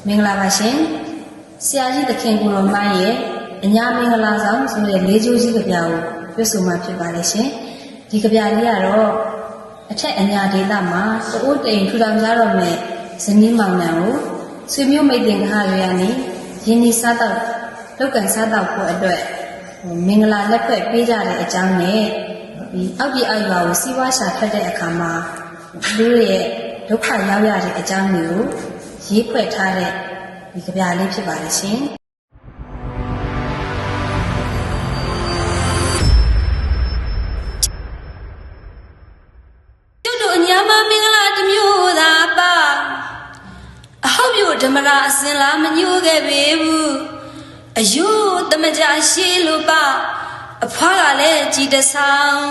မင်္ဂလာပါရှင်ဆရာကြီးသခင်ကိုတော်မရဲ့အညာမင်္ဂလာဆောင်ဆိုတဲ့လေးကျိုးကြီးကြပြကိုပြဆိုမှဖြစ်ပါတယ်ရှင်ဒီကြပြလေးကတော့အထက်အညာဒေသမှာတအိုးတိမ်ထူထောင်ကြတော့မဲ့ဇနီးမောင်နှံကိုဆွေမျိုးမိတ်တင်ကားတွေကနေရင်းနှီးစားတော့လောက်ကန်စားတော့ဖို့အတွက်မင်္ဂလာလက်ဖွဲ့ပေးကြတဲ့အကြောင်းနဲ့ဒီအောက်ပြည်အောက်ရွာကိုစီးပွားရှာထွက်တဲ့အခါမှာသူတို့ရဲ့ဒုက္ခရောက်ရတဲ့အကြောင်းတွေကိုရေးဖွဲ့ထားတဲ့ဒီကြပြလေးဖြစ်ပါတယ်ရှင်တို့တို့အညာမမင်္ဂလာတစ်မျိုးသာပါအဟောက်ပြိုဓမ္မရာအစင်လာမညိုးခဲ့ပေဘူးအယုတမကြရှိလို့ပါအဖွားကလည်းကြည်တဆောင်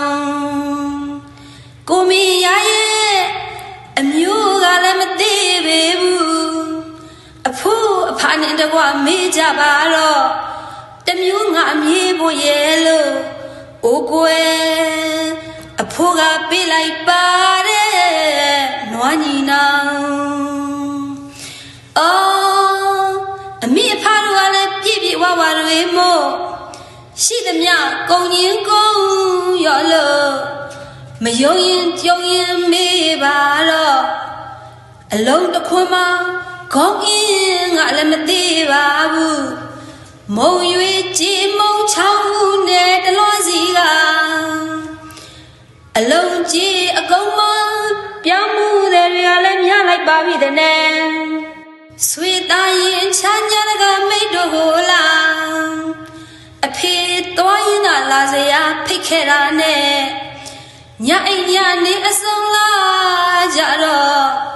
ကိုမီရရဲ့အမျိုးကလည်းမသိပေဘူးအဖိုးအဖာနဲ့တကွမေးကြပါတော့တမျိုးငါအမြေးဖို့ရဲ့လို့အိုကွယ်အဖိုးကပေးလိုက်ပါတယ်နွားညီနောင်အော်အမိအဖာတို့ကလည်းပြည့်ပြည့်ဝဝတွေမို့ရှိသမျှကုံရင်ကုံရော်လို့မယုံရင်ကြုံရင်မေးပါတော့အလုံးတစ်ခွန်းမခေါင်းအင်းငါလည်းမသိပါဘူးမုံရွေကြည်မုံချောင်းဦးနဲ့တလွန်စီကအလုံးကြီးအကုန်မပြောင်းမှုတွေကလည်းများလိုက်ပါပြီတဲ့နဲ့ဆွေသားရင်ချမ်းညာကမိတ်တို့ကိုလားအဖေသွားရင်လာစရာဖိတ်ခဲ့တာနဲ့ညအိမ်ညနေအစုံလာကြတော့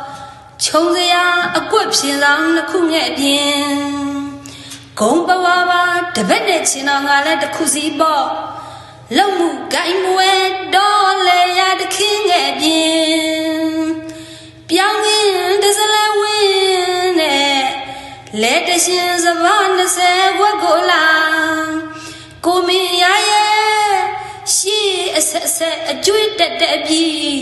ခြုံစရာအကွက်ဖြင်းဆောင်တစ်ခုနဲ့အပြင်ဂုံပဝါပါတပတ်နဲ့ချင်းတော်ကလည်းတစ်ခုစီပေါ့လုံမှုကိုင်မွဲတော့လေရတခင်းနဲ့အပြင်ပြောင်းရင်တစလဲဝင်းနဲ့လက်တရှင်စပါး20ဝက်ကိုလာကိုမင်းရရဲ့ရှိအဆက်အကျွေးတက်တက်ပြီး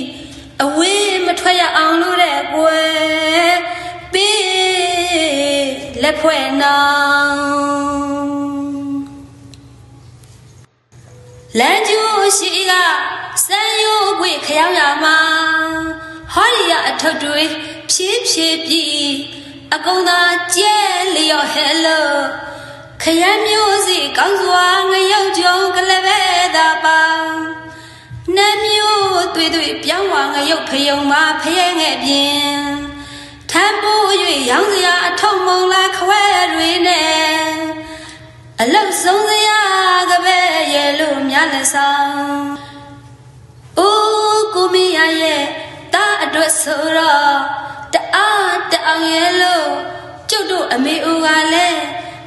အဝေးမထွက်ရအောင်လို့တဲ့ကွယ်ပေးလက်ဖွဲ့နောင်လမ်းကျိုးရှိကစံရိုးခွေခရောက်ရမှာဟောဒီရအထုပ်တွေဖြည်းဖြည်းပြီးအကုန်သာကျဲလျော့ဟဲလို့ခရမ်းမျိုးစီကောင်းစွာငရုတ်ကြုံကလည်းပဲသာပါနှမ်းမျိုးတွေ့တွေ့ပြောင်းဝါငရုတ်ဖယုံမှာဖရဲငဲ့ပြင်းထမ်းပိုး၍ရောင်းစရာအထုံမုံလာခွဲတွေနဲ့အလုတ်ဆုံးစရာကပဲရဲ့လို့များလက်ဆောင်အိုးကိုမီရရဲ့တားအတွက်ဆိုတော့တအားတအောင်ရဲ့လို့ကျုပ်တို့အမေအိုကလည်း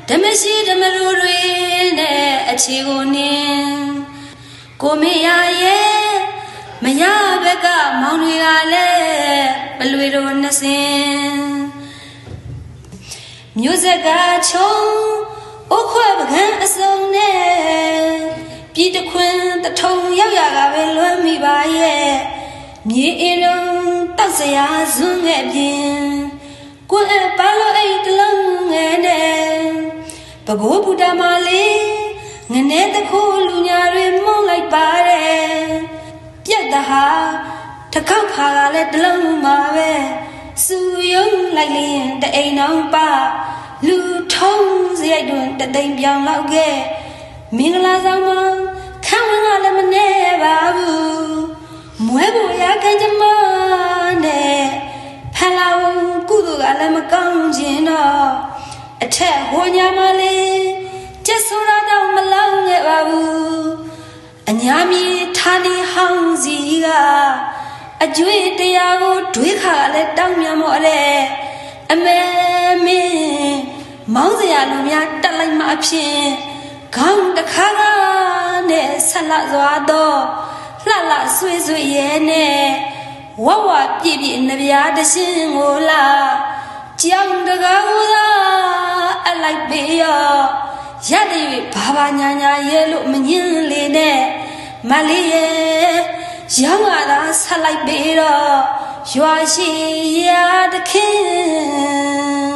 ဓမ္မရှိဓမ္မရူတွေနဲ့အခြေကိုနင်းကိုမရရဲ့မရဘက်ကမောင်တွေကလည်းပလွေတို့နှစ်စင်မျိုးစက်ကချုံအိုးခွဲပကန်းအစုံနဲ့ပြည်တခွင်တထုံရောက်ရကပဲလွမ်းမိပါရဲ့မြေအင်းလုံးတောက်စရာဇွန်းငဲ့ပြင်းကိုယ်အပါလို့အိတ်တလုံးငဲနဲ့ပကိုးဘုဒ္ဓမလေးငနေတခိုးလူညာတွေမှုန့်လိုက်ပါတယ်ပြက်တဟာတစ်ခေါက်ခါကလည်းတလုံးမှာပဲစူယုံလိုက်လျင်တအိမ်အောင်ပါလူထုံးစရိုက်တွင်တသိမ်ပြောင်လောက်ခဲ့မင်္ဂလာဆောင်မှာခံဝင်ကလည်းမနေပါဘူးမွဲဖို့ရခံကြမနဲ့ဖလာဝကုသိုလ်ကလည်းမကောင်းခြင်းတော့အထက်ဟိုညာမလေးကျက်ဆိုတော့တော့မလောင်းခဲ့ပါဘူးအညာမီဌာနေဟောင်းစီကအကျွေးတရားကိုဒွေးခါလည်းတောင်းမြန်မော်တဲ့အမေမင်းမောင်းစရာလူများတက်လိုက်မှအဖြစ်ခေါင်းတစ်ခါကနဲ့ဆက်လက်စွာတော့လှလှဆွေးဆွေးရဲနဲ့ဝဝပြည့်ပြည့်နှပြားတရှင်းကိုလာကြောင်တကားဦးသာအလိုက်ပေးရောရတဲ့ဘာဘာညာညာရဲလို့မငင်းလေနဲ့မလေးရဲ့ရောင်းရတာဆက်လိုက်ပေးတော့ရွာရှိရတခင်